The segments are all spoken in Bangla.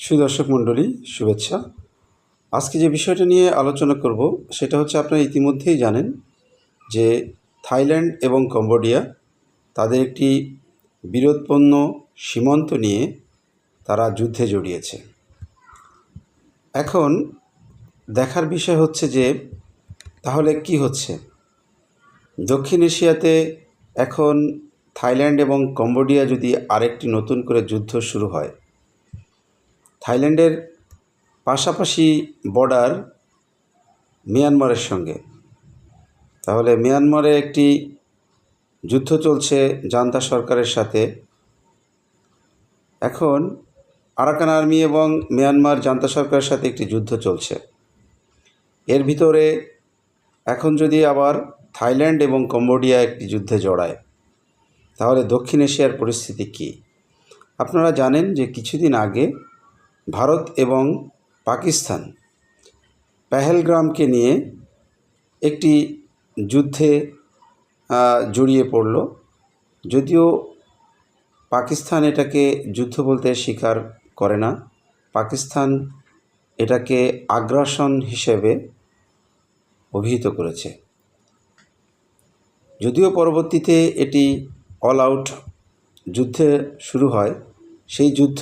সুদর্শক মণ্ডলী শুভেচ্ছা। আজকে যে বিষয়টা নিয়ে আলোচনা করব সেটা হচ্ছে, আপনারা ইতিমধ্যেই জানেন যে থাইল্যান্ড এবং কম্বোডিয়া তাদের একটি বিরোধপূর্ণ সীমান্ত নিয়ে তারা যুদ্ধে জড়িয়েছে। এখন দেখার বিষয় হচ্ছে যে তাহলে কি হচ্ছে। দক্ষিণ এশিয়াতে এখন থাইল্যান্ড এবং কম্বোডিয়া যদি আরেকটি নতুন করে যুদ্ধ শুরু হয়, থাইল্যান্ডের পাশাপাশি বর্ডার মিয়ানমারের সঙ্গে, তাহলে মিয়ানমারে একটি যুদ্ধ চলছে জান্তা সরকারের সাথে। এখন আরাকান আর্মি এবং মিয়ানমার জান্তা সরকারের সাথে একটি যুদ্ধ চলছে। এর ভিতরে এখন যদি আবার থাইল্যান্ড এবং কম্বোডিয়া একটি যুদ্ধে জড়ায়, তাহলে দক্ষিণ এশিয়ার পরিস্থিতি কী? আপনারা জানেন যে কিছুদিন আগে ভারত এবং পাকিস্তান পেহেলগ্রামকে নিয়ে একটি যুদ্ধে জড়িয়ে পড়ল। যদিও পাকিস্তান এটাকে যুদ্ধ বলতে স্বীকার করে না, পাকিস্তান এটাকে আগ্রাসন হিসেবে অভিহিত করেছে। যদিও পরবর্তীতে এটি অল আউট যুদ্ধে শুরু হয়, সেই যুদ্ধ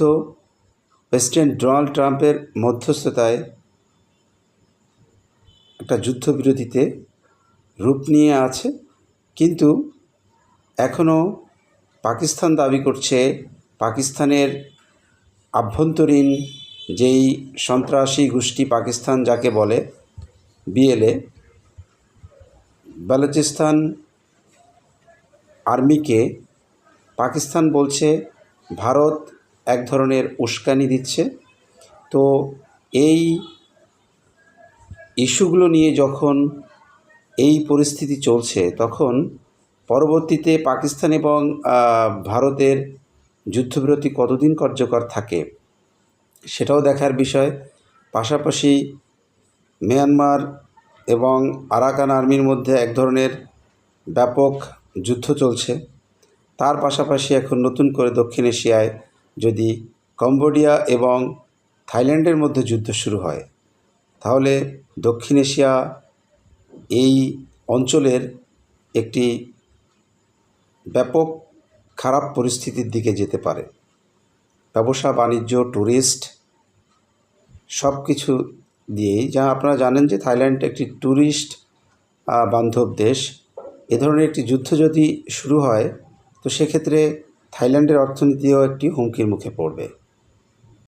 প্রেসিডেন্ট ডোনাল্ড ট্রাম্পের মধ্যস্থতায় একটা যুদ্ধবিরতিতে রূপ নিয়ে আছে। কিন্তু এখনও পাকিস্তান দাবি করছে পাকিস্তানের আভ্যন্তরীণ যেই সন্ত্রাসী গোষ্ঠী পাকিস্তান যাকে বলে বিএলএ, বালুচিস্তান আর্মিকে পাকিস্তান বলছে ভারত এক ধরনের উস্কানি দিচ্ছে। তো এই ইস্যুগুলো নিয়ে যখন এই পরিস্থিতি চলছে, তখন পরবর্তীতে পাকিস্তান এবং ভারতের যুদ্ধবিরতি কতদিন কার্যকর থাকে সেটাও দেখার বিষয়। পাশাপাশি মিয়ানমার এবং আরাকান আর্মির মধ্যে এক ধরনের ব্যাপক যুদ্ধ চলছে। তার পাশাপাশি এখন নতুন করে দক্ষিণ এশিয়ায় যদি কম্বোডিয়া এবং থাইল্যান্ডের মধ্যে যুদ্ধ শুরু হয়, তাহলে দক্ষিণ এশিয়া এই অঞ্চলের একটি ব্যাপক খারাপ পরিস্থিতির দিকে যেতে পারে। ব্যবসা বাণিজ্য, ট্যুরিস্ট সব কিছু দিয়েই, যা আপনারা জানেন যে থাইল্যান্ড একটি ট্যুরিস্ট বান্ধব দেশ। এ ধরনের একটি যুদ্ধ যদি শুরু হয়, তো সেক্ষেত্রে থাইল্যান্ডের অর্থনীতিও একটি হুমকির মুখে পড়বে।